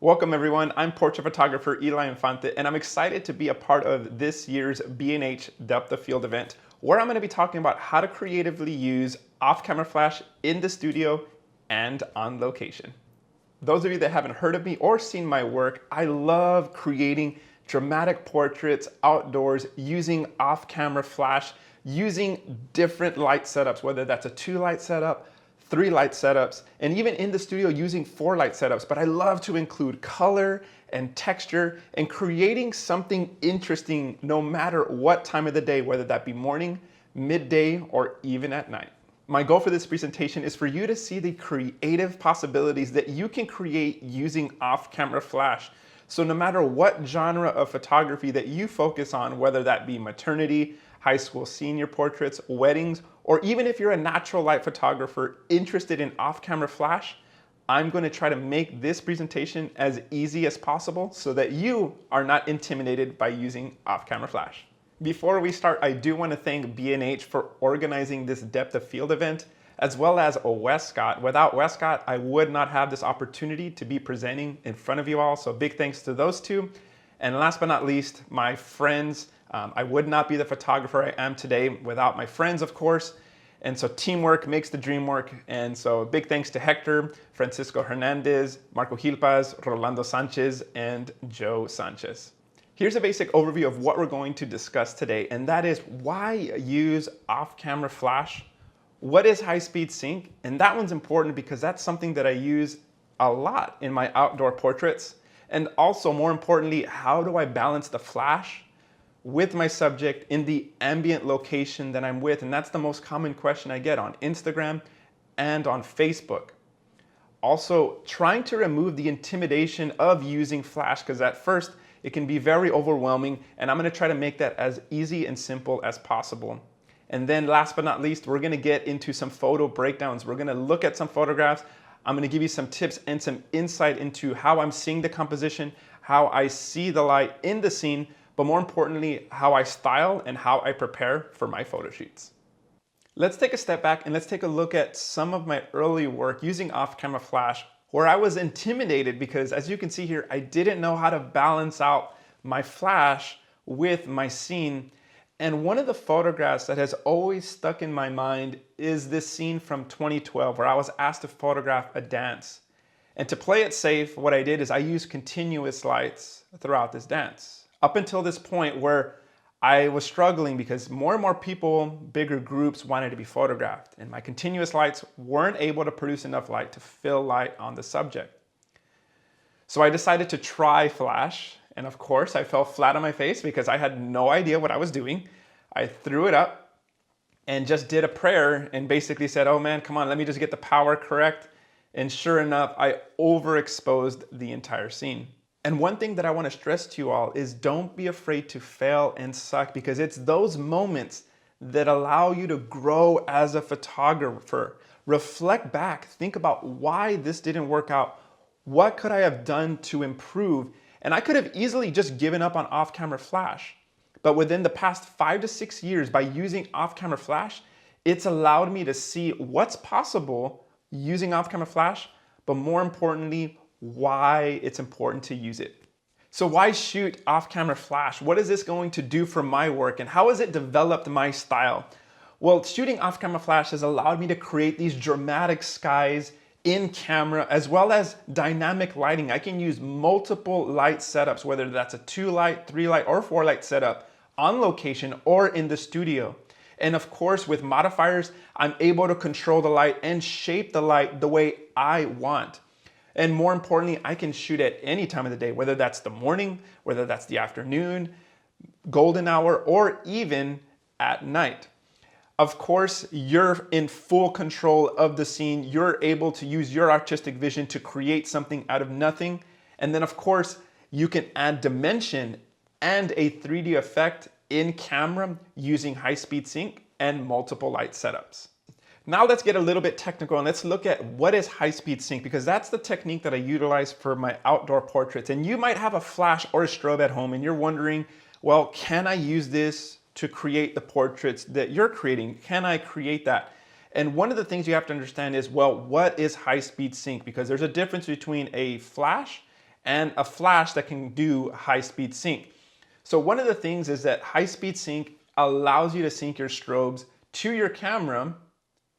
Welcome everyone, I'm portrait photographer Eli Infante, and I'm excited to be a part of this year's B&H Depth of Field event, where I'm going to be talking about how to creatively use off-camera flash in the studio and on location. Those of you that haven't heard of me or seen my work, I love creating dramatic portraits outdoors using off-camera flash, using different light setups, whether that's a 2-light setup, 3-light setups, and even in the studio using 4-light setups. But I love to include color and texture and creating something interesting no matter what time of the day, whether that be morning, midday, or even at night. My goal for this presentation is for you to see the creative possibilities that you can create using off-camera flash. So no matter what genre of photography that you focus on, whether that be maternity, high school senior portraits, weddings, or even if you're a natural light photographer interested in off-camera flash, I'm going to try to make this presentation as easy as possible so that you are not intimidated by using off-camera flash. Before we start, I do want to thank B&H for organizing this depth of field event, as well as Westcott. Without Westcott, I would not have this opportunity to be presenting in front of you all. So big thanks to those two. And last but not least, my friends. I would not be the photographer I am today without my friends, of course. And so teamwork makes the dream work. And so big thanks to Hector, Francisco Hernandez, Marco Gilpaz, Rolando Sanchez, and Joe Sanchez. Here's a basic overview of what we're going to discuss today, and that is why use off-camera flash, what is high-speed sync, and that one's important because that's something that I use a lot in my outdoor portraits, and also more importantly, how do I balance the flash with my subject in the ambient location that I'm with, and that's the most common question I get on Instagram and on Facebook. Also, trying to remove the intimidation of using flash, because at first, it can be very overwhelming, and I'm going to try to make that as easy and simple as possible. And then last but not least, we're going to get into some photo breakdowns. We're going to look at some photographs. I'm going to give you some tips and some insight into how I'm seeing the composition, how I see the light in the scene, but more importantly, how I style and how I prepare for my photo shoots. Let's take a step back and let's take a look at some of my early work using off-camera flash, where I was intimidated because, as you can see here, I didn't know how to balance out my flash with my scene. And one of the photographs that has always stuck in my mind is this scene from 2012 where I was asked to photograph a dance. And to play it safe, what I did is I used continuous lights throughout this dance. Up until this point where I was struggling because more and more people, bigger groups wanted to be photographed, and my continuous lights weren't able to produce enough light to fill light on the subject. So I decided to try flash, and of course I fell flat on my face because I had no idea what I was doing. I threw it up and just did a prayer and basically said, oh man, come on, let me just get the power correct. And sure enough, I overexposed the entire scene. And one thing that I want to stress to you all is don't be afraid to fail and suck, because it's those moments that allow you to grow as a photographer. Reflect back, think about why this didn't work out. What could I have done to improve? And I could have easily just given up on off-camera flash. But within the past 5 to 6 years, by using off-camera flash, it's allowed me to see what's possible using off-camera flash, but more importantly, why it's important to use it. So why shoot off-camera flash? What is this going to do for my work, and how has it developed my style? Well, shooting off-camera flash has allowed me to create these dramatic skies in camera, as well as dynamic lighting. I can use multiple light setups, whether that's a 2-light, 3-light, or 4-light setup on location or in the studio. And of course, with modifiers, I'm able to control the light and shape the light the way I want. And more importantly, I can shoot at any time of the day, whether that's the morning, whether that's the afternoon, golden hour, or even at night. Of course, you're in full control of the scene. You're able to use your artistic vision to create something out of nothing. And then of course, you can add dimension and a 3D effect in camera using high-speed sync and multiple light setups. Now let's get a little bit technical and let's look at what is high-speed sync, because that's the technique that I utilize for my outdoor portraits. And you might have a flash or a strobe at home and you're wondering, well, can I use this to create the portraits that you're creating? Can I create that? And one of the things you have to understand is, well, what is high-speed sync? Because there's a difference between a flash and a flash that can do high-speed sync. So one of the things is that high-speed sync allows you to sync your strobes to your camera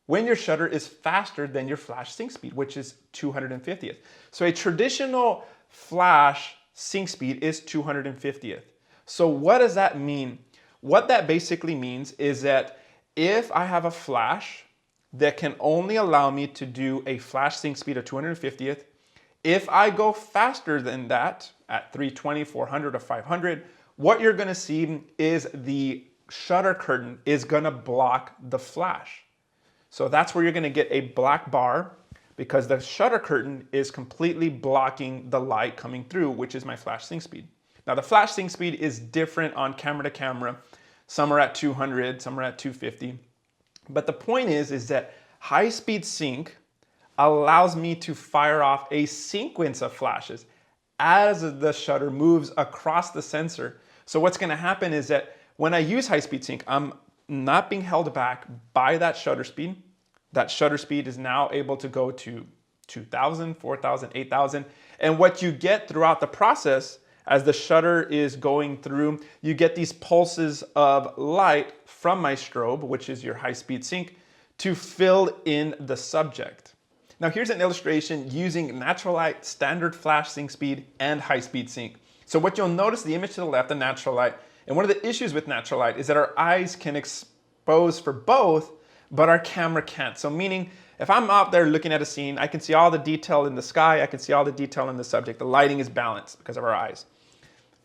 when your shutter is faster than your flash sync speed, which is 250th. So a traditional flash sync speed is 250th. So what does that mean? What that basically means is that if I have a flash that can only allow me to do a flash sync speed of 250th, if I go faster than that at 320, 400, or 500, what you're gonna see is the shutter curtain is gonna block the flash. So that's where you're gonna get a black bar because the shutter curtain is completely blocking the light coming through, which is my flash sync speed. Now the flash sync speed is different on camera to camera. Some are at 200, some are at 250. But the point is that high speed sync allows me to fire off a sequence of flashes as the shutter moves across the sensor. So what's gonna happen is that when I use high speed sync, I'm not being held back by that shutter speed. That shutter speed is now able to go to 2,000, 4,000, 8,000. And what you get throughout the process as the shutter is going through, you get these pulses of light from my strobe, which is your high speed sync, to fill in the subject. Now here's an illustration using natural light, standard flash sync speed, and high speed sync. So what you'll notice, the image to the left, the natural light, and one of the issues with natural light is that our eyes can expose for both, but our camera can't. So meaning, if I'm out there looking at a scene, I can see all the detail in the sky, I can see all the detail in the subject. The lighting is balanced because of our eyes.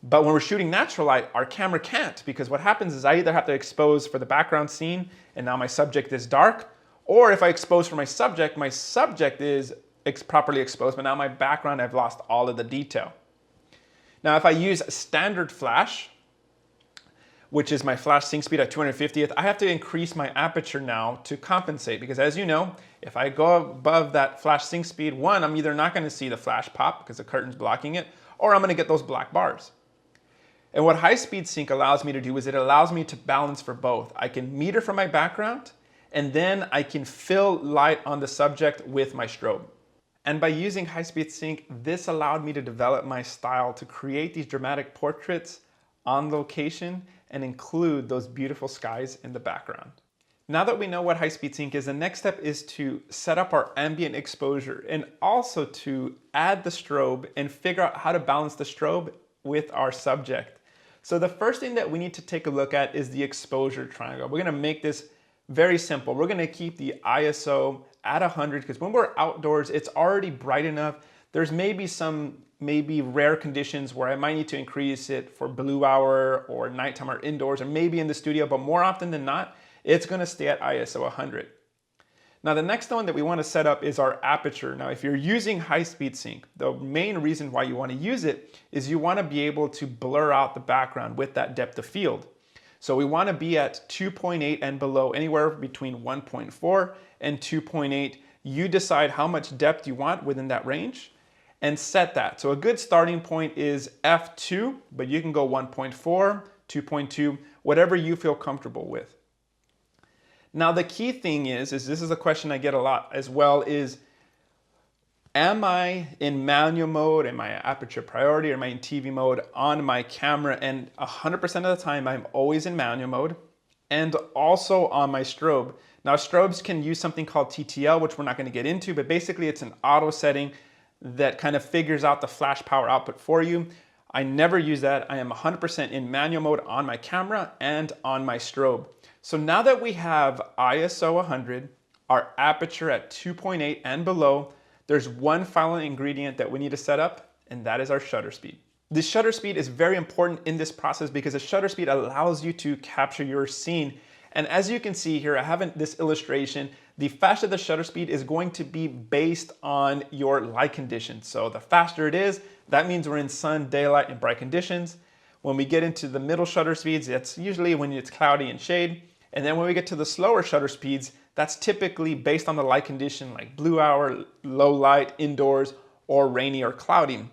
But when we're shooting natural light, our camera can't, because what happens is I either have to expose for the background scene, and now my subject is dark, or if I expose for my subject is properly exposed, but now my background, I've lost all of the detail. Now if I use standard flash, which is my flash sync speed at 250th, I have to increase my aperture now to compensate, because as you know, if I go above that flash sync speed, one, I'm either not gonna see the flash pop because the curtain's blocking it, or I'm gonna get those black bars. And what high speed sync allows me to do is it allows me to balance for both. I can meter for my background, and then I can fill light on the subject with my strobe. And by using high speed sync, this allowed me to develop my style to create these dramatic portraits on location and include those beautiful skies in the background. Now that we know what high speed sync is, the next step is to set up our ambient exposure and also to add the strobe and figure out how to balance the strobe with our subject. So the first thing that we need to take a look at is the exposure triangle. We're gonna make this very simple. We're gonna keep the ISO at 100 because when we're outdoors, it's already bright enough. There's maybe some rare conditions where I might need to increase it for blue hour or nighttime or indoors or maybe in the studio, but more often than not, it's gonna stay at ISO 100. Now the next one that we wanna set up is our aperture. Now if you're using high speed sync, the main reason why you wanna use it is you wanna be able to blur out the background with that depth of field. So we wanna be at 2.8 and below, anywhere between 1.4 and 2.8. You decide how much depth you want within that range and set that. So a good starting point is f2, but you can go 1.4, 2.2, whatever you feel comfortable with. Now the key thing is this is a question I get a lot as well, is am I in manual mode, am I aperture priority, or am I in TV mode on my camera? And 100% of the time I'm always in manual mode, and also on my strobe. Now strobes can use something called TTL, which we're not going to get into, but basically it's an auto setting that kind of figures out the flash power output for you. I never use that. I am 100% in manual mode on my camera and on my strobe. So now that we have ISO 100, our aperture at 2.8 and below, there's one final ingredient that we need to set up, and that is our shutter speed. The shutter speed is very important in this process because the shutter speed allows you to capture your scene. And as you can see here, I have this illustration. The faster the shutter speed is going to be based on your light conditions. So the faster it is, that means we're in sun, daylight, and bright conditions. When we get into the middle shutter speeds, that's usually when it's cloudy and shade. And then when we get to the slower shutter speeds, that's typically based on the light condition, like blue hour, low light, indoors, or rainy or cloudy.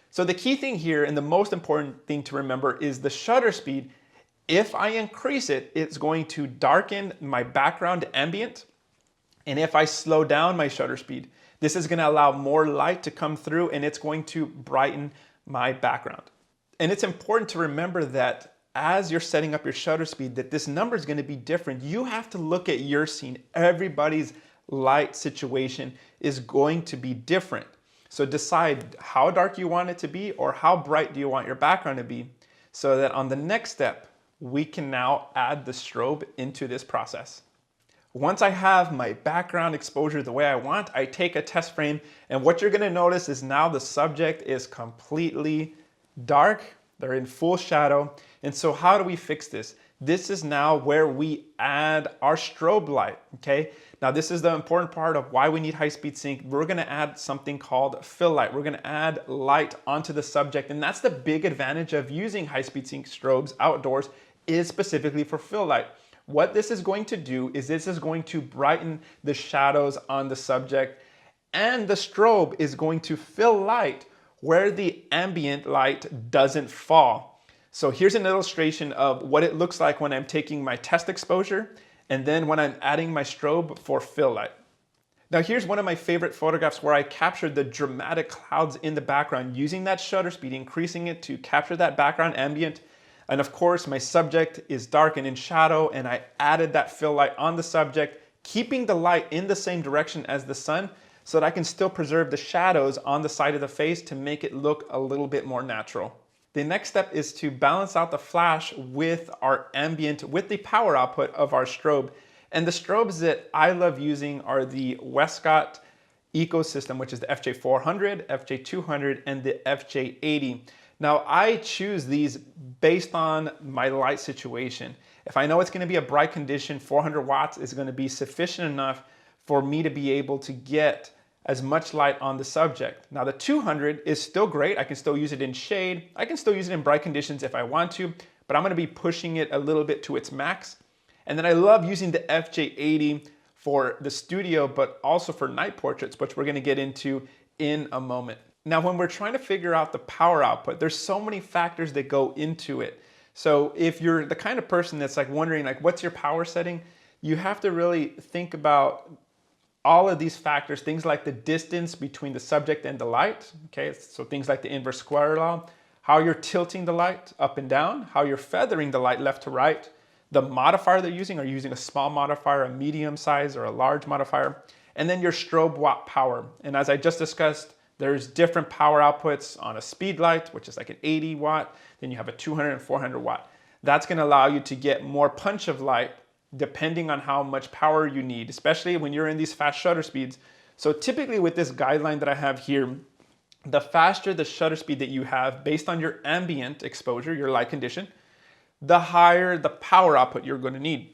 So the key thing here, and the most important thing to remember, is the shutter speed. If I increase it, it's going to darken my background ambient. And if I slow down my shutter speed, This is gonna allow more light to come through and it's going to brighten my background. And it's important to remember that as you're setting up your shutter speed, that this number is gonna be different. You have to look at your scene. Everybody's light situation is going to be different. So decide how dark you want it to be or how bright do you want your background to be, so that on the next step, we can now add the strobe into this process. Once I have my background exposure the way I want, I take a test frame, and what you're gonna notice is now the subject is completely dark. They're in full shadow. And so how do we fix this? This is now where we add our strobe light, okay? Now this is the important part of why we need high-speed sync. We're gonna add something called fill light. We're gonna add light onto the subject, and that's the big advantage of using high-speed sync strobes outdoors, is specifically for fill light. What this is going to do is this is going to brighten the shadows on the subject, and the strobe is going to fill light where the ambient light doesn't fall. So here's an illustration of what it looks like when I'm taking my test exposure and then when I'm adding my strobe for fill light. Now here's one of my favorite photographs where I captured the dramatic clouds in the background using that shutter speed, increasing it to capture that background ambient. And of course, my subject is dark and in shadow, and I added that fill light on the subject, keeping the light in the same direction as the sun so that I can still preserve the shadows on the side of the face to make it look a little bit more natural. The next step is to balance out the flash with our ambient, with the power output of our strobe. And the strobes that I love using are the Westcott ecosystem, which is the FJ400, FJ200, and the FJ80. Now I choose these based on my light situation. If I know it's going to be a bright condition, 400 watts is going to be sufficient enough for me to be able to get as much light on the subject. Now the 200 is still great. I can still use it in shade. I can still use it in bright conditions if I want to, but I'm going to be pushing it a little bit to its max. And then I love using the FJ80 for the studio, but also for night portraits, which we're going to get into in a moment. Now, when we're trying to figure out the power output, there's so many factors that go into it. So if you're the kind of person that's like wondering, like, what's your power setting? You have to really think about all of these factors, things like the distance between the subject and the light, okay? So things like the inverse square law, how you're tilting the light up and down, how you're feathering the light left to right, the modifier they're using, are you using a small modifier, a medium size, or a large modifier, and then your strobe watt power. And as I just discussed, there's different power outputs on a speed light, which is like an 80 watt, then you have a 200 and 400 watt. That's gonna allow you to get more punch of light depending on how much power you need, especially when you're in these fast shutter speeds. So typically with this guideline that I have here, the faster the shutter speed that you have based on your ambient exposure, your light condition, the higher the power output you're going to need.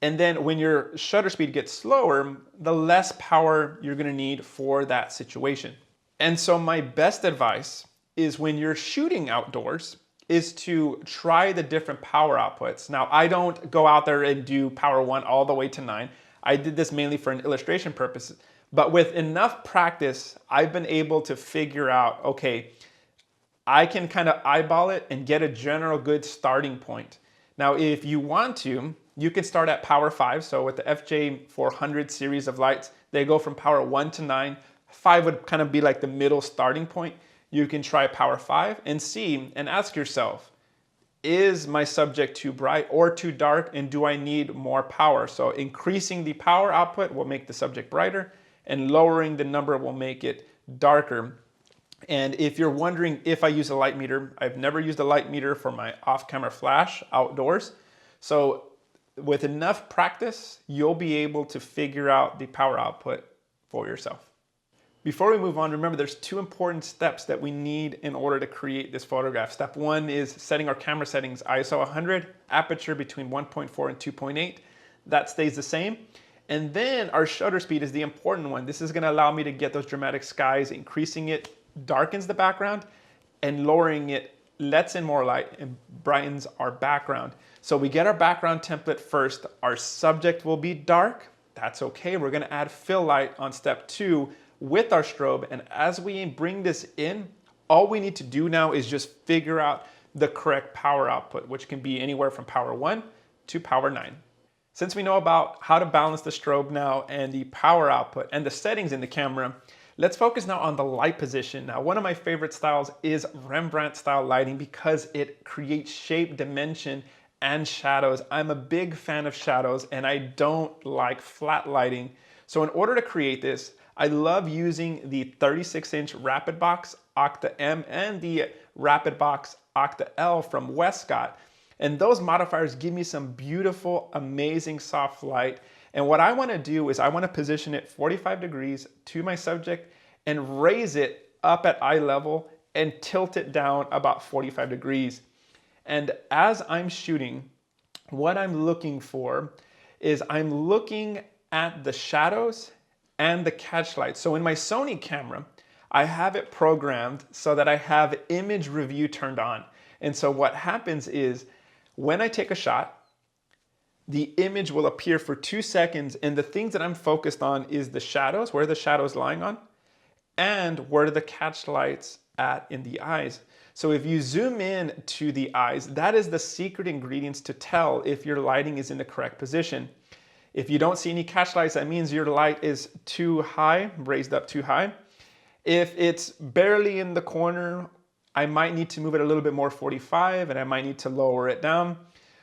And then when your shutter speed gets slower, the less power you're going to need for that situation. And so my best advice is when you're shooting outdoors is to try the different power outputs. Now, I don't go out there and do power 1 all the way to 9. I did this mainly for an illustration purpose. But with enough practice, I've been able to figure out, okay, I can kind of eyeball it and get a general good starting point. Now, if you want to, you can start at power 5. So with the FJ400 series of lights, they go from power 1 to 9. 5 would kind of be like the middle starting point. You can try power 5 and see and ask yourself, is my subject too bright or too dark, and do I need more power? So increasing the power output will make the subject brighter, and lowering the number will make it darker. And if you're wondering if I use a light meter, I've never used a light meter for my off-camera flash outdoors. So with enough practice, you'll be able to figure out the power output for yourself. Before we move on, remember there's 2 important steps that we need in order to create this photograph. Step 1 is setting our camera settings, ISO 100, aperture between 1.4 and 2.8. That stays the same. And then our shutter speed is the important one. This is going to allow me to get those dramatic skies. Increasing it darkens the background, and lowering it lets in more light and brightens our background. So we get our background template first. Our subject will be dark. That's okay. We're going to add fill light on step 2 with our strobe, and as we bring this in, all we need to do now is just figure out the correct power output, which can be anywhere from power 1 to power 9. Since we know about how to balance the strobe now and the power output and the settings in the camera, let's focus now on the light position. Now, one of my favorite styles is Rembrandt style lighting because it creates shape, dimension, and shadows. I'm a big fan of shadows and I don't like flat lighting. So in order to create this, I love using the 36-inch Rapid Box Octa M and the Rapid Box Octa L from Westcott. And those modifiers give me some beautiful, amazing soft light. And what I want to do is I want to position it 45 degrees to my subject and raise it up at eye level and tilt it down about 45 degrees. And as I'm shooting, what I'm looking for is I'm looking at the shadows and the catch light. So in my Sony camera, I have it programmed so that I have image review turned on. And so what happens is when I take a shot, the image will appear for 2 seconds, and the things that I'm focused on is the shadows, where the shadow is lying on, and where the catch light's at in the eyes. So if you zoom in to the eyes, that is the secret ingredients to tell if your lighting is in the correct position. If you don't see any catch lights, that means your light is too high, raised up too high. If it's barely in the corner, I might need to move it a little bit more 45 and I might need to lower it down.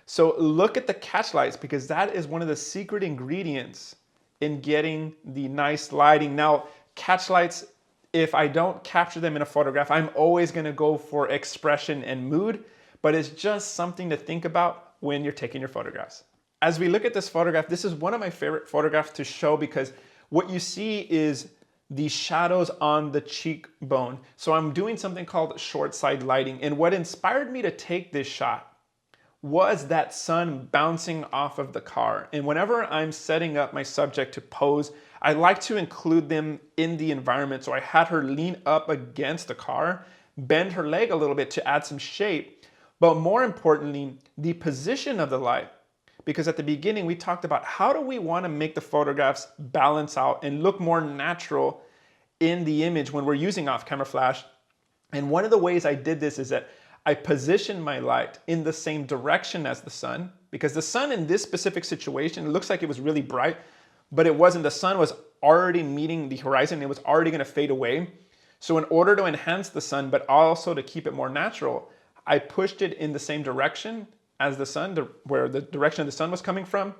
So look at the catch lights because that is one of the secret ingredients in getting the nice lighting. Now, catch lights, if I don't capture them in a photograph, I'm always gonna go for expression and mood, but it's just something to think about when you're taking your photographs. As we look at this photograph, this is one of my favorite photographs to show because what you see is the shadows on the cheekbone. So I'm doing something called short side lighting. And what inspired me to take this shot was that sun bouncing off of the car. And whenever I'm setting up my subject to pose, I like to include them in the environment. So I had her lean up against the car, bend her leg a little bit to add some shape, but more importantly, the position of the light. Because at the beginning, we talked about how do we want to make the photographs balance out and look more natural in the image when we're using off-camera flash. And one of the ways I did this is that I positioned my light in the same direction as the sun, because the sun in this specific situation, it looks like it was really bright, but it wasn't. The sun was already meeting the horizon. It was already going to fade away. So in order to enhance the sun, but also to keep it more natural, I pushed it in the same direction as the sun, where the direction of the sun was coming from.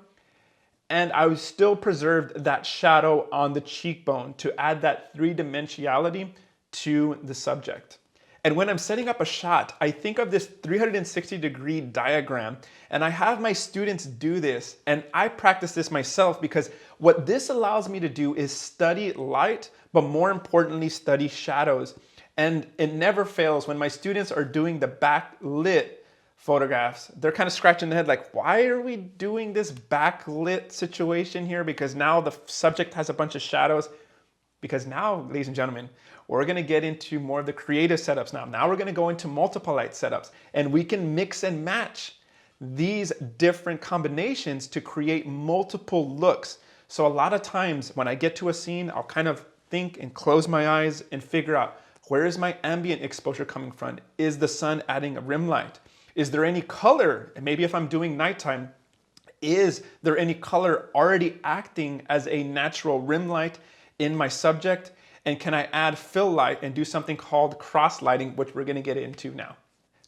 And I still preserved that shadow on the cheekbone to add that three-dimensionality to the subject. And when I'm setting up a shot, I think of this 360-degree diagram, and I have my students do this, and I practice this myself because what this allows me to do is study light, but more importantly, study shadows. And it never fails when my students are doing the backlit photographs. They're kind of scratching their head like, why are we doing this backlit situation here? Because now the subject has a bunch of shadows. Because now, ladies and gentlemen, we're gonna get into more of the creative setups now. Now we're gonna go into multiple light setups and we can mix and match these different combinations to create multiple looks. So a lot of times when I get to a scene, I'll kind of think and close my eyes and figure out, where is my ambient exposure coming from? Is the sun adding a rim light? Is there any color? And maybe if I'm doing nighttime, is there any color already acting as a natural rim light in my subject? And can I add fill light and do something called cross lighting, which we're gonna get into now.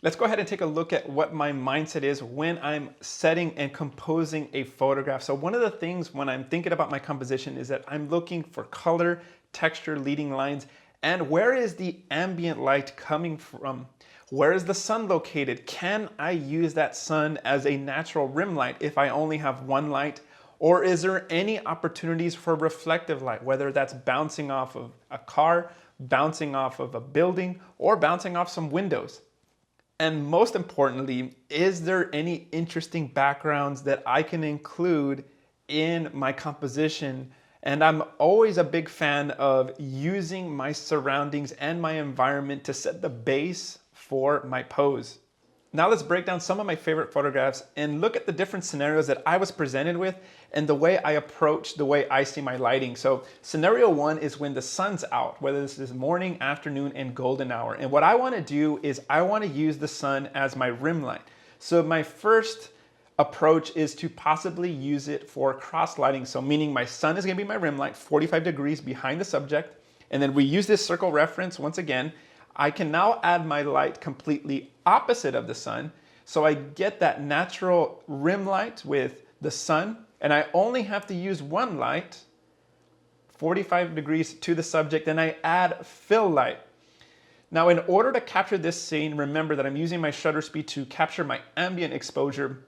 Let's go ahead and take a look at what my mindset is when I'm setting and composing a photograph. So one of the things when I'm thinking about my composition is that I'm looking for color, texture, leading lines, and where is the ambient light coming from? Where is the sun located? Can I use that sun as a natural rim light if I only have one light? Or is there any opportunities for reflective light, whether that's bouncing off of a car, bouncing off of a building, or bouncing off some windows? And most importantly, is there any interesting backgrounds that I can include in my composition? And I'm always a big fan of using my surroundings and my environment to set the base for my pose. Now let's break down some of my favorite photographs and look at the different scenarios that I was presented with and the way I approach the way I see my lighting. So scenario one is when the sun's out, whether this is morning, afternoon, and golden hour. And what I want to do is I want to use the sun as my rim light. So my first approach is to possibly use it for cross lighting. So meaning my sun is gonna be my rim light, 45 degrees behind the subject. And then we use this circle reference once again. I can now add my light completely opposite of the sun. So I get that natural rim light with the sun, and I only have to use one light, 45 degrees to the subject, and I add fill light. Now, in order to capture this scene, remember that I'm using my shutter speed to capture my ambient exposure.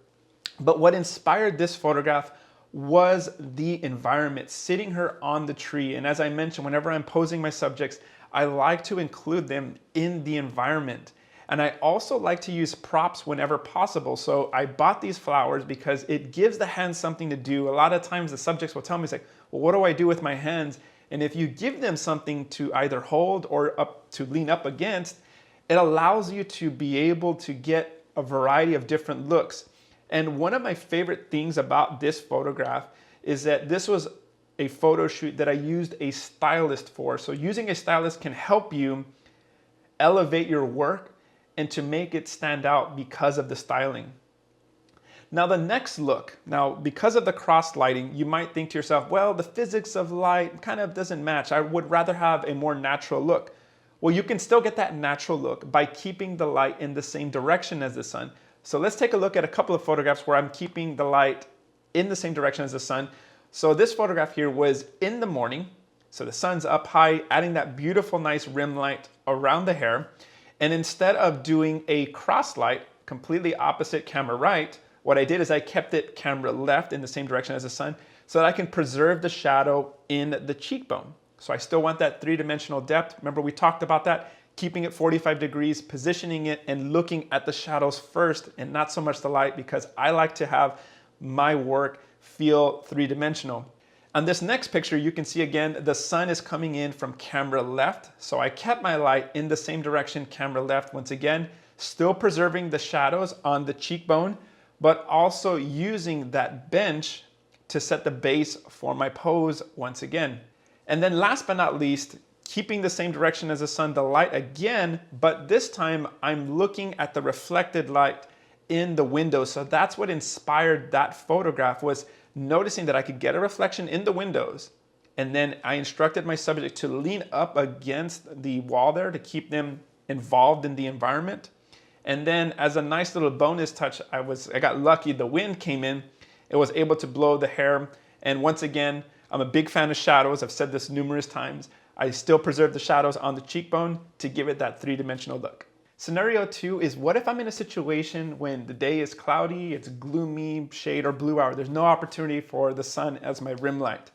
But what inspired this photograph was the environment, sitting her on the tree. And as I mentioned, whenever I'm posing my subjects, I like to include them in the environment. And I also like to use props whenever possible. So I bought these flowers because it gives the hands something to do. A lot of times the subjects will tell me, it's like, well, what do I do with my hands? And if you give them something to either hold or up to lean up against, it allows you to be able to get a variety of different looks. And one of my favorite things about this photograph is that this was a photo shoot that I used a stylist for. So using a stylist can help you elevate your work and to make it stand out because of the styling. Now the next look, because of the cross lighting, you might think to yourself, well, the physics of light kind of doesn't match. I would rather have a more natural look. Well, you can still get that natural look by keeping the light in the same direction as the sun. So let's take a look at a couple of photographs where I'm keeping the light in the same direction as the sun. So this photograph here was in the morning. So the sun's up high, adding that beautiful, nice rim light around the hair. And instead of doing a cross light, completely opposite camera right, what I did is I kept it camera left in the same direction as the sun so that I can preserve the shadow in the cheekbone. So I still want that three-dimensional depth. Remember we talked about that, keeping it 45 degrees, positioning it and looking at the shadows first and not so much the light, because I like to have my work feel three-dimensional. On this next picture, you can see again, the sun is coming in from camera left. So I kept my light in the same direction, camera left, once again, still preserving the shadows on the cheekbone, but also using that bench to set the base for my pose once again. And then last but not least, keeping the same direction as the sun, the light again, but this time I'm looking at the reflected light in the window. So that's what inspired that photograph, was noticing that I could get a reflection in the windows. And then I instructed my subject to lean up against the wall there to keep them involved in the environment. And then as a nice little bonus touch, I got lucky, the wind came in, it was able to blow the hair. And once again, I'm a big fan of shadows. I've said this numerous times. I still preserve the shadows on the cheekbone to give it that three-dimensional look. Scenario 2 is, what if I'm in a situation when the day is cloudy, it's gloomy, shade or blue hour, there's no opportunity for the sun as my rim light.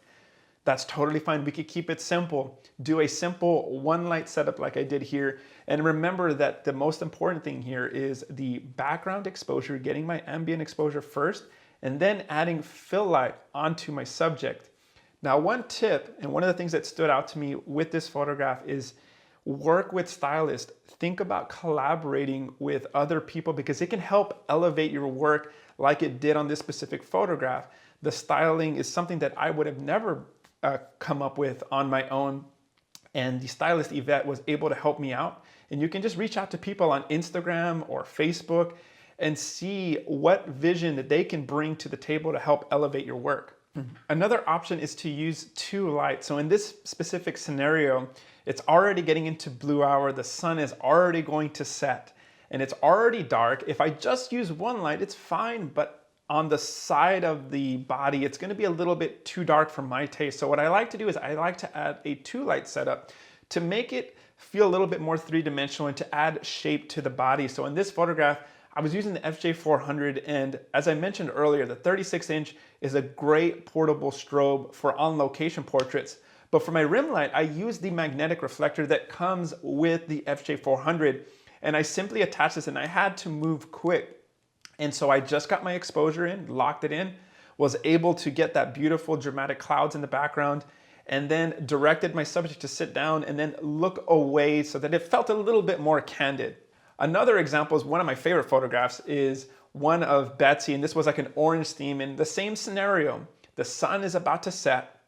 That's totally fine. We could keep it simple. Do a simple one light setup like I did here. And remember that the most important thing here is the background exposure, getting my ambient exposure first, and then adding fill light onto my subject. Now, one tip, and one of the things that stood out to me with this photograph is work with stylists. Think about collaborating with other people because it can help elevate your work like it did on this specific photograph. The styling is something that I would have never come up with on my own. And the stylist Yvette was able to help me out. And you can just reach out to people on Instagram or Facebook and see what vision that they can bring to the table to help elevate your work. Another option is to use two lights. So in this specific scenario, it's already getting into blue hour. The sun is already going to set and it's already dark. If I just use one light, it's fine. But on the side of the body, it's going to be a little bit too dark for my taste. So what I like to do is I like to add a two light setup to make it feel a little bit more three-dimensional and to add shape to the body. So in this photograph, I was using the FJ400, and as I mentioned earlier, the 36-inch is a great portable strobe for on-location portraits. But for my rim light, I used the magnetic reflector that comes with the FJ400, and I simply attached this, and I had to move quick. And so I just got my exposure in, locked it in, was able to get that beautiful dramatic clouds in the background, and then directed my subject to sit down and then look away so that it felt a little bit more candid. Another example is one of my favorite photographs is one of Betsy, and this was like an orange theme in the same scenario. The sun is about to set.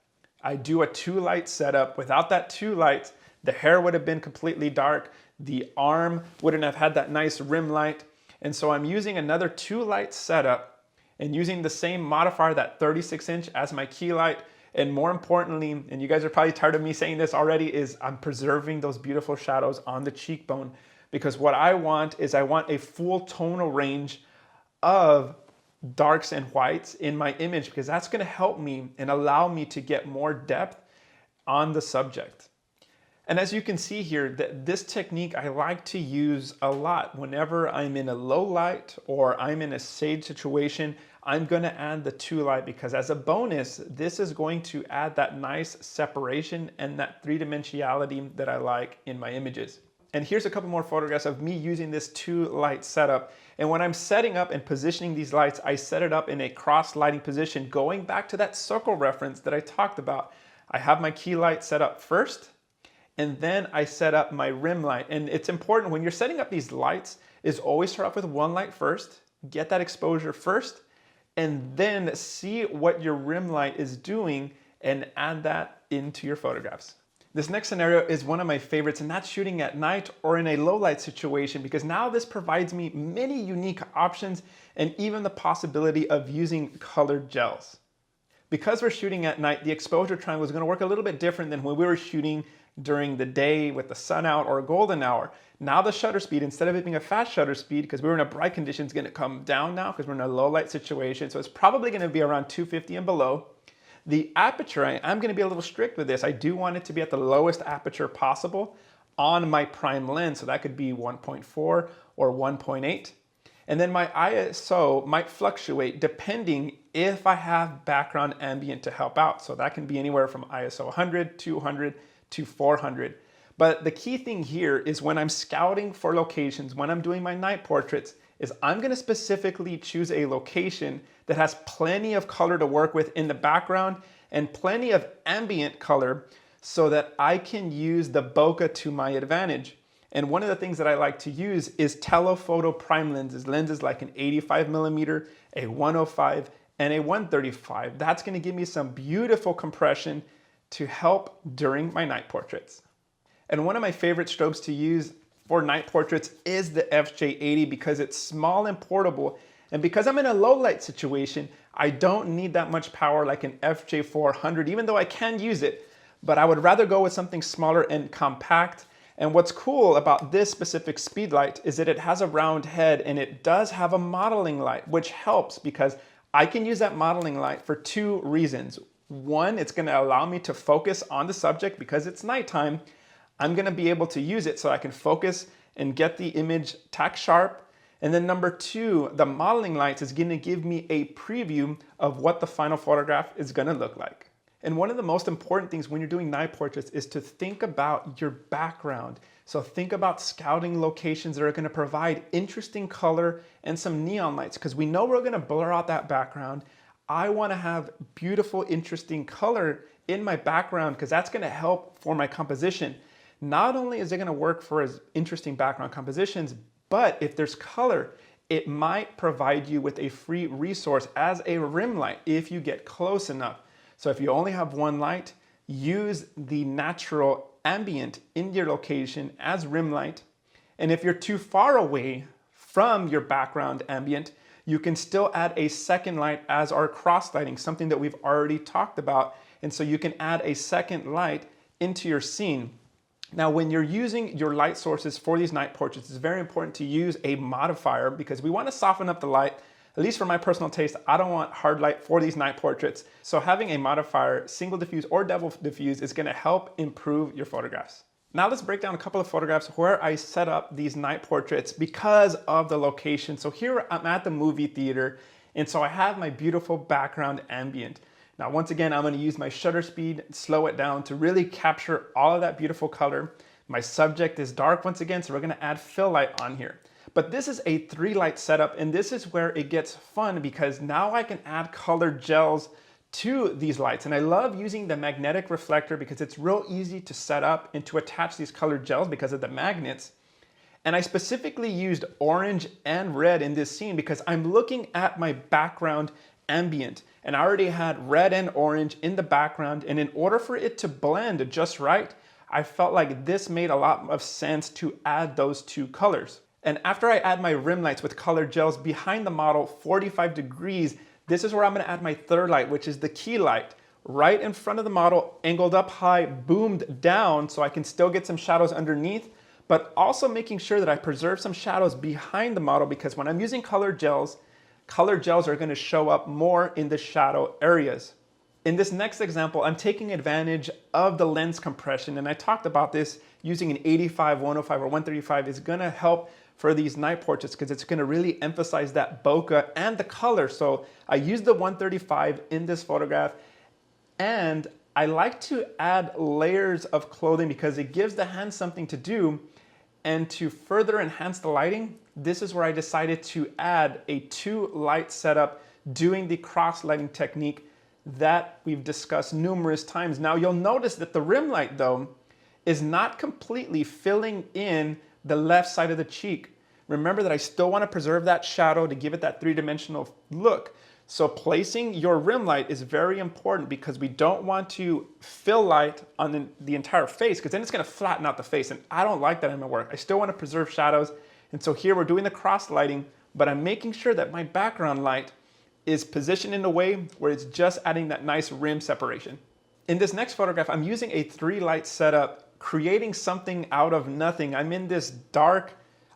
I do a two light setup. Without that two lights, the hair would have been completely dark. The arm wouldn't have had that nice rim light. And so I'm using another two light setup. and using the same modifier, that 36" as my key light. And more importantly, and you guys are probably tired of me saying this already, is I'm preserving those beautiful shadows on the cheekbone, because what I want is I want a full tonal range of darks and whites in my image, because that's going to help me and allow me to get more depth on the subject. And as you can see here, this technique I like to use a lot. Whenever I'm in a low light or I'm in a shade situation, I'm going to add the 2 light, because as a bonus, this is going to add that nice separation and that 3-dimensionality that I like in my images. And here's a couple more photographs of me using this 2 light setup. And when I'm setting up and positioning these lights, I set it up in a cross lighting position, going back to that circle reference that I talked about. I have my key light set up first, and then I set up my rim light. And it's important when you're setting up these lights is always start off with 1 light first, get that exposure first, and then see what your rim light is doing and add that into your photographs. This next scenario is one of my favorites, and that's shooting at night or in a low light situation, because now this provides me many unique options and even the possibility of using colored gels. Because we're shooting at night, the exposure triangle is going to work a little bit different than when we were shooting during the day with the sun out or a golden hour. Now the shutter speed, instead of it being a fast shutter speed, because we were in a bright condition, is going to come down now because we're in a low light situation. So it's probably going to be around 250 and below. The aperture, I'm going to be a little strict with this. I do want it to be at the lowest aperture possible on my prime lens. So that could be 1.4 or 1.8. And then my ISO might fluctuate depending if I have background ambient to help out. So that can be anywhere from ISO 100, 200 to 400. But the key thing here is when I'm scouting for locations, when I'm doing my night portraits, is I'm going to specifically choose a location that has plenty of color to work with in the background and plenty of ambient color so that I can use the bokeh to my advantage. And one of the things that I like to use is telephoto prime lenses like an 85mm, a 105, and a 135. That's going to give me some beautiful compression to help during my night portraits. And one of my favorite strobes to use for night portraits is the FJ80, because it's small and portable. And because I'm in a low light situation, I don't need that much power like an FJ400, even though I can use it, but I would rather go with something smaller and compact. And what's cool about this specific speed light is that it has a round head and it does have a modeling light, which helps because I can use that modeling light for 2 reasons. One, it's going to allow me to focus on the subject because it's nighttime. I'm going to be able to use it so I can focus and get the image tack sharp. And then number 2, the modeling lights is going to give me a preview of what the final photograph is going to look like. And one of the most important things when you're doing night portraits is to think about your background. So think about scouting locations that are going to provide interesting color and some neon lights, because we know we're going to blur out that background. I want to have beautiful, interesting color in my background because that's going to help for my composition. Not only is it going to work for as interesting background compositions, but if there's color, it might provide you with a free resource as a rim light if you get close enough. So if you only have 1 light, use the natural ambient in your location as rim light. And if you're too far away from your background ambient, you can still add a second light as our cross lighting, something that we've already talked about. And so you can add a second light into your scene. Now, when you're using your light sources for these night portraits, it's very important to use a modifier because we want to soften up the light. At least for my personal taste, I don't want hard light for these night portraits. So having a modifier, single diffuse or double diffuse, is going to help improve your photographs. Now let's break down a couple of photographs where I set up these night portraits because of the location. So here I'm at the movie theater, and so I have my beautiful background ambient. Now once again, I'm going to use my shutter speed, slow it down to really capture all of that beautiful color. My subject is dark once again, so we're going to add fill light on here. But this is a 3 light setup, and this is where it gets fun because now I can add colored gels to these lights. And I love using the magnetic reflector because it's real easy to set up and to attach these colored gels because of the magnets. And I specifically used orange and red in this scene because I'm looking at my background ambient, and I already had red and orange in the background. And in order for it to blend just right, I felt like this made a lot of sense to add those 2 colors. And after I add my rim lights with colored gels behind the model 45 degrees, This is where I'm gonna add my third light, which is the key light. Right in front of the model, angled up high, boomed down, so I can still get some shadows underneath, but also making sure that I preserve some shadows behind the model, because when I'm using colored gels are gonna show up more in the shadow areas. In this next example, I'm taking advantage of the lens compression, and I talked about this. Using an 85, 105, or 135 is gonna help for these night portraits because it's gonna really emphasize that bokeh and the color. So I used the 135 in this photograph, and I like to add layers of clothing because it gives the hand something to do. And to further enhance the lighting, this is where I decided to add a 2-light setup doing the cross lighting technique that we've discussed numerous times. Now you'll notice that the rim light though is not completely filling in the left side of the cheek. Remember that I still want to preserve that shadow to give it that 3-dimensional look. So placing your rim light is very important because we don't want to fill light on the entire face, because then it's going to flatten out the face, and I don't like that in my work. I still want to preserve shadows, and so here we're doing the cross lighting, but I'm making sure that my background light is positioned in a way where it's just adding that nice rim separation. In this next photograph, I'm using a 3-light setup, creating something out of nothing. I'm in this dark,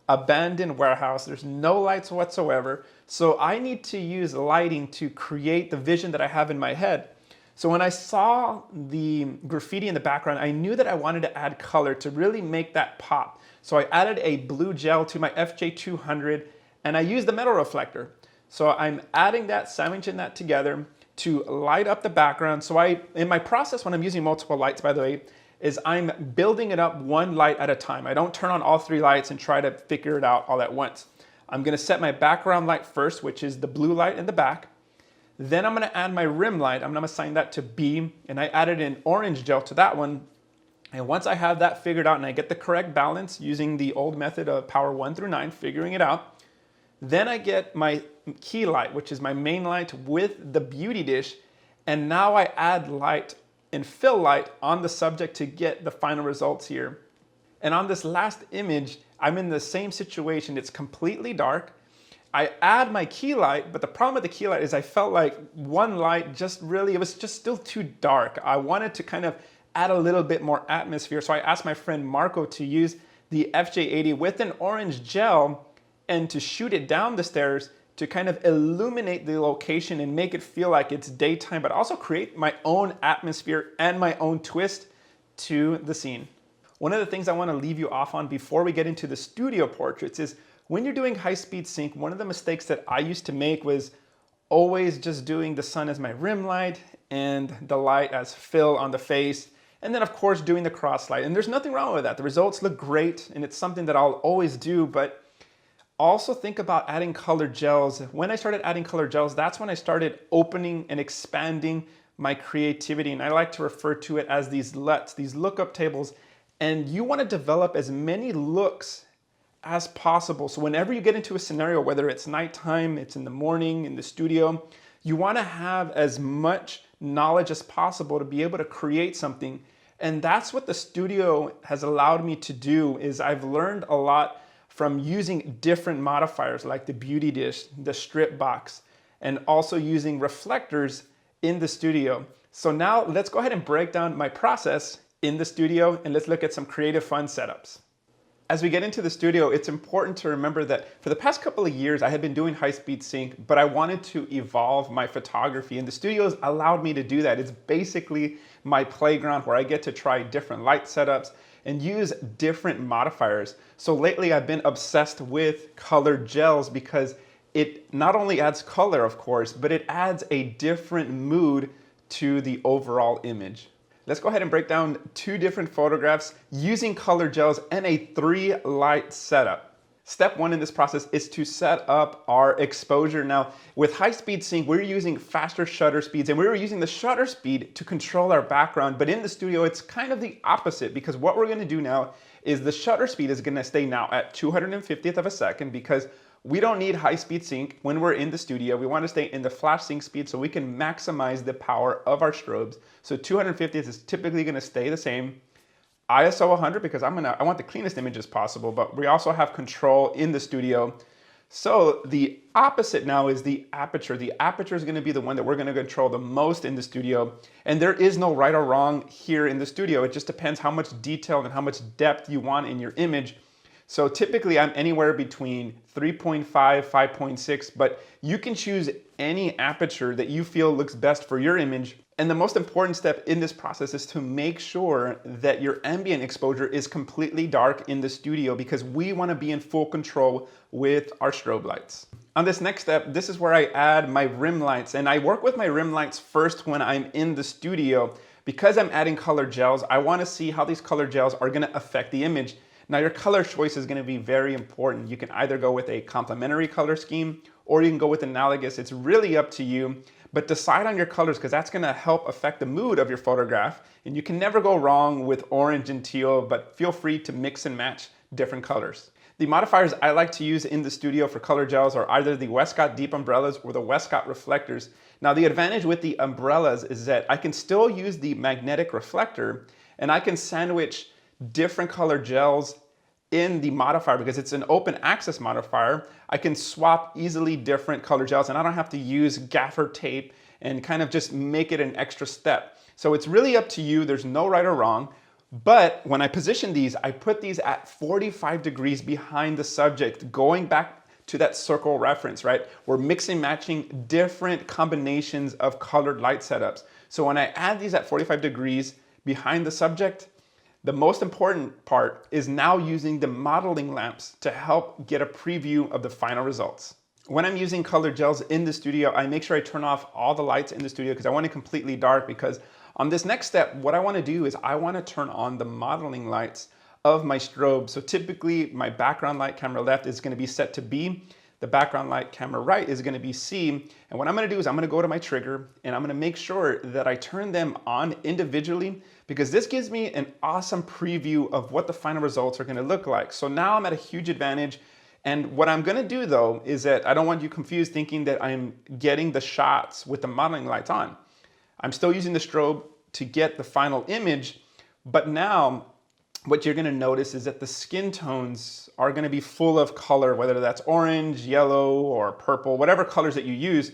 abandoned warehouse. There's no lights whatsoever. So I need to use lighting to create the vision that I have in my head. So when I saw the graffiti in the background, I knew that I wanted to add color to really make that pop. So I added a blue gel to my FJ200, and I used the metal reflector. So I'm adding that, sandwiching that together to light up the background. So in my process, when I'm using multiple lights, by the way, is I'm building it up 1 light at a time. I don't turn on all 3 lights and try to figure it out all at once. I'm gonna set my background light first, which is the blue light in the back. Then I'm gonna add my rim light. I'm gonna assign that to B, and I added an orange gel to that one. And once I have that figured out and I get the correct balance using the old method of power 1 through 9, figuring it out, then I get my key light, which is my main light with the beauty dish. And now I add light and fill light on the subject to get the final results here. And on this last image, I'm in the same situation. It's completely dark. I add my key light, but the problem with the key light is I felt like 1 light it was just still too dark. I wanted to kind of add a little bit more atmosphere. So I asked my friend Marco to use the FJ80 with an orange gel and to shoot it down the stairs to kind of illuminate the location and make it feel like it's daytime, but also create my own atmosphere and my own twist to the scene. One of the things I want to leave you off on before we get into the studio portraits is when you're doing high-speed sync, one of the mistakes that I used to make was always just doing the sun as my rim light and the light as fill on the face, and then of course doing the cross light. And there's nothing wrong with that. The results look great, and it's something that I'll always do, but also think about adding colored gels. When I started adding colored gels, that's when I started opening and expanding my creativity. And I like to refer to it as these LUTs, these lookup tables. And you want to develop as many looks as possible. So whenever you get into a scenario, whether it's nighttime, it's in the morning, in the studio, you want to have as much knowledge as possible to be able to create something. And that's what the studio has allowed me to do. Is I've learned a lot from using different modifiers like the beauty dish, the strip box, and also using reflectors in the studio. So now let's go ahead and break down my process in the studio, and let's look at some creative fun setups. As we get into the studio, it's important to remember that for the past couple of years, I had been doing high-speed sync, but I wanted to evolve my photography, and the studios allowed me to do that. It's basically my playground where I get to try different light setups and use different modifiers. So lately I've been obsessed with colored gels because it not only adds color, of course, but it adds a different mood to the overall image. Let's go ahead and break down 2 different photographs using colored gels and a 3-light setup. Step 1 in this process is to set up our exposure. Now, with high-speed sync, we're using faster shutter speeds, and we were using the shutter speed to control our background, but in the studio, it's kind of the opposite, because what we're gonna do now is the shutter speed is gonna stay now at 250th of a second, because we don't need high-speed sync when we're in the studio. We want to stay in the flash sync speed so we can maximize the power of our strobes. So 250th is typically going to stay the same. ISO 100 because I want the cleanest images possible, but we also have control in the studio So the opposite now is the aperture. The aperture is going to be the one that we're going to control the most in the studio. And there is no right or wrong here in the studio. It just depends how much detail and how much depth you want in your image. So typically I'm anywhere between 3.5, 5.6, but you can choose any aperture that you feel looks best for your image. And the most important step in this process is to make sure that your ambient exposure is completely dark in the studio, because we want to be in full control with our strobe lights. On this next step, this is where I add my rim lights, and I work with my rim lights first when I'm in the studio. Because I'm adding color gels, I want to see how these color gels are going to affect the image. Now your color choice is going to be very important. You can either go with a complementary color scheme or you can go with analogous. It's really up to you, but decide on your colors, because that's going to help affect the mood of your photograph. And you can never go wrong with orange and teal, but feel free to mix and match different colors. The modifiers I like to use in the studio for color gels are either the Westcott deep umbrellas or the Westcott reflectors. Now the advantage with the umbrellas is that I can still use the magnetic reflector and I can sandwich different color gels in the modifier. Because it's an open access modifier, I can swap easily different color gels and I don't have to use gaffer tape and kind of just make it an extra step. So it's really up to you. There's no right or wrong. But when I position these, I put these at 45 degrees behind the subject, going back to that circle reference, right? We're mixing, matching different combinations of colored light setups. So when I add these at 45 degrees behind the subject, the most important part is now using the modeling lamps to help get a preview of the final results. When I'm using colored gels in the studio, I make sure I turn off all the lights in the studio because I want it completely dark. Because on this next step, what I want to do is I want to turn on the modeling lights of my strobe. So typically my background light camera left is going to be set to B. The background light camera right is going to be C. And what I'm going to do is I'm going to go to my trigger and I'm going to make sure that I turn them on individually, because this gives me an awesome preview of what the final results are going to look like. So now I'm at a huge advantage. And what I'm going to do though is that I don't want you confused thinking that I'm getting the shots with the modeling lights on. I'm still using the strobe to get the final image, but now what you're going to notice is that the skin tones are going to be full of color, whether that's orange, yellow, or purple, whatever colors that you use.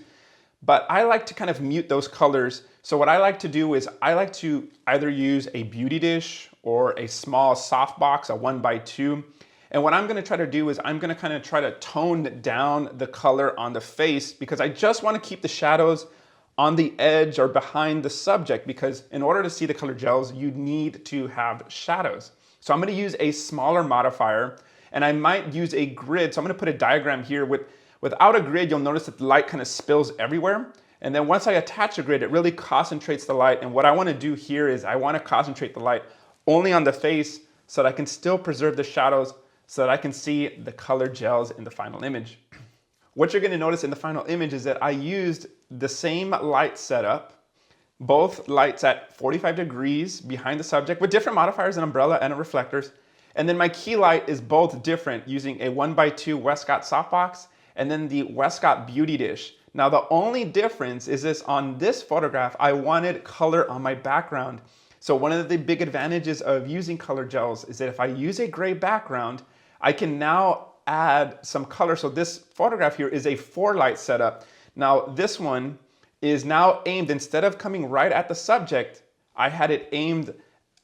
But I like to kind of mute those colors. So what I like to do is I like to either use a beauty dish or a small softbox, a 1x2. And what I'm going to try to do is I'm going to kind of try to tone down the color on the face, because I just want to keep the shadows on the edge or behind the subject, because in order to see the color gels, you need to have shadows. So I'm going to use a smaller modifier, and I might use a grid. So I'm going to put a diagram here. Without a grid, you'll notice that the light kind of spills everywhere. And then once I attach a grid, it really concentrates the light. And what I want to do here is I want to concentrate the light only on the face so that I can still preserve the shadows, so that I can see the color gels in the final image. What you're going to notice in the final image is that I used the same light setup, both lights at 45 degrees behind the subject with different modifiers, an umbrella and a reflectors. And then my key light is both different, using a 1x2 Westcott softbox and then the Westcott beauty dish. Now the only difference is this: on this photograph, I wanted color on my background. So one of the big advantages of using color gels is that if I use a gray background, I can now add some color. So this photograph here is a 4-light setup. Now this one is now aimed, instead of coming right at the subject, I had it aimed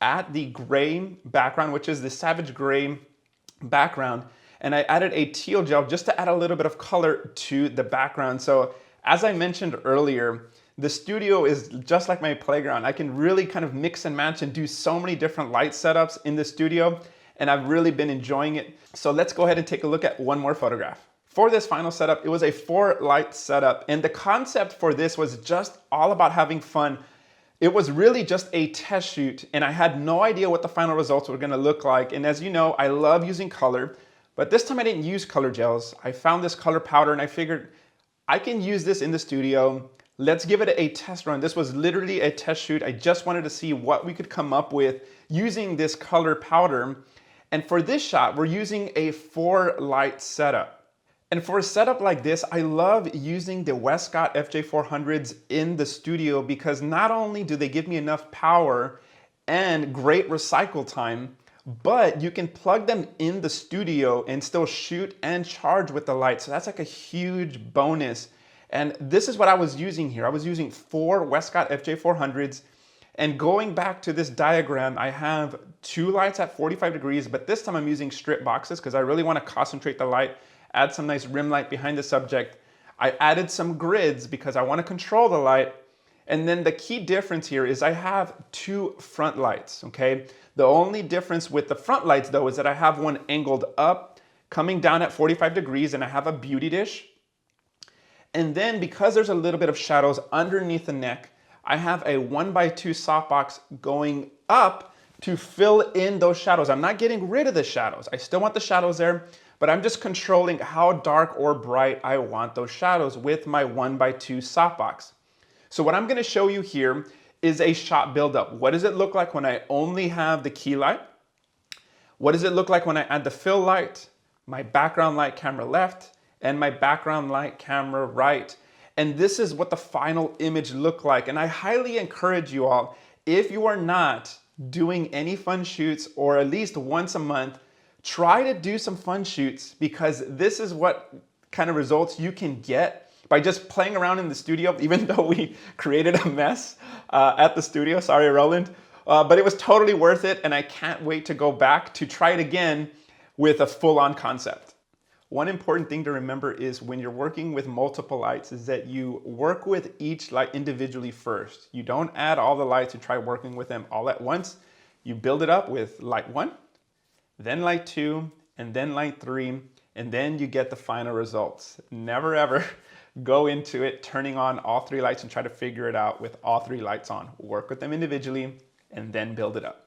at the gray background, which is the Savage Gray background. And I added a teal gel just to add a little bit of color to the background. So as I mentioned earlier, the studio is just like my playground. I can really kind of mix and match and do so many different light setups in the studio, and I've really been enjoying it. So let's go ahead and take a look at one more photograph. For this final setup, it was a 4-light setup, and the concept for this was just all about having fun. It was really just a test shoot, and I had no idea what the final results were gonna look like. And as you know, I love using color, but this time I didn't use color gels. I found this color powder and I figured I can use this in the studio. Let's give it a test run. This was literally a test shoot. I just wanted to see what we could come up with using this color powder. And for this shot, we're using a 4-light setup. And for a setup like this, I love using the Westcott FJ400s in the studio, because not only do they give me enough power and great recycle time, but you can plug them in the studio and still shoot and charge with the light. So that's like a huge bonus. And this is what I was using here. I was using 4 Westcott FJ400s. And going back to this diagram, I have 2 lights at 45 degrees, but this time I'm using strip boxes because I really want to concentrate the light, add some nice rim light behind the subject. I added some grids because I want to control the light. And then the key difference here is I have 2 front lights, okay? The only difference with the front lights though is that I have one angled up, coming down at 45 degrees, and I have a beauty dish. And then because there's a little bit of shadows underneath the neck, I have a 1x2 softbox going up to fill in those shadows. I'm not getting rid of the shadows. I still want the shadows there, but I'm just controlling how dark or bright I want those shadows with my 1x2 softbox. So what I'm gonna show you here is a shot buildup. What does it look like when I only have the key light? What does it look like when I add the fill light, my background light camera left, and my background light camera right? And this is what the final image looked like. And I highly encourage you all, if you are not doing any fun shoots or at least once a month, try to do some fun shoots, because this is what kind of results you can get by just playing around in the studio, even though we created a mess at the studio. Sorry, Roland. But it was totally worth it, and I can't wait to go back to try it again with a full-on concept. One important thing to remember is when you're working with multiple lights is that you work with each light individually first. You don't add all the lights and try working with them all at once. You build it up with light 1, then light 2, and then light 3, and then you get the final results. Never ever go into it turning on all 3 lights and try to figure it out with all 3 lights on. Work with them individually and then build it up.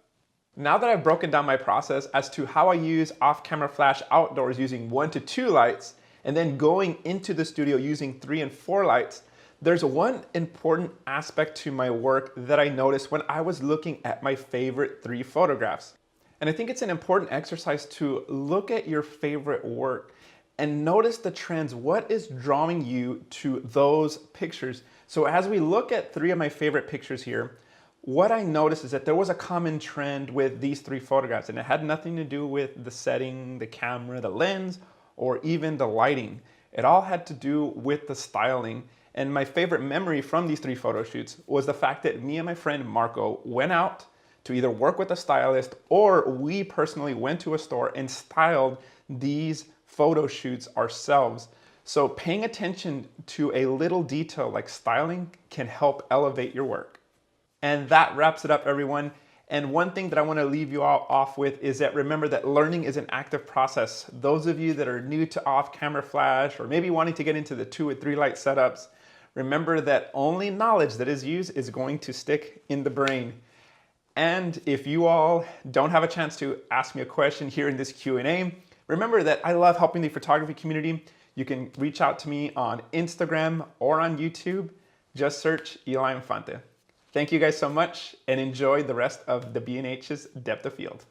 Now that I've broken down my process as to how I use off-camera flash outdoors using 1 to 2 lights, and then going into the studio using 3 and 4 lights, there's one important aspect to my work that I noticed when I was looking at my favorite 3 photographs. And I think it's an important exercise to look at your favorite work and notice the trends. What is drawing you to those pictures? So as we look at 3 of my favorite pictures here, what I noticed is that there was a common trend with these 3 photographs, and it had nothing to do with the setting, the camera, the lens, or even the lighting. It all had to do with the styling. And my favorite memory from these 3 photo shoots was the fact that me and my friend Marco went out to either work with a stylist, or we personally went to a store and styled these photo shoots ourselves. So paying attention to a little detail like styling can help elevate your work. And that wraps it up, everyone. And one thing that I want to leave you all off with is that remember that learning is an active process. Those of you that are new to off-camera flash, or maybe wanting to get into the 2 or 3 light setups, remember that only knowledge that is used is going to stick in the brain. And if you all don't have a chance to ask me a question here in this Q&A, remember that I love helping the photography community. You can reach out to me on Instagram or on YouTube. Just search Infante. Thank you guys so much, and enjoy the rest of the B&H's Depth of Field.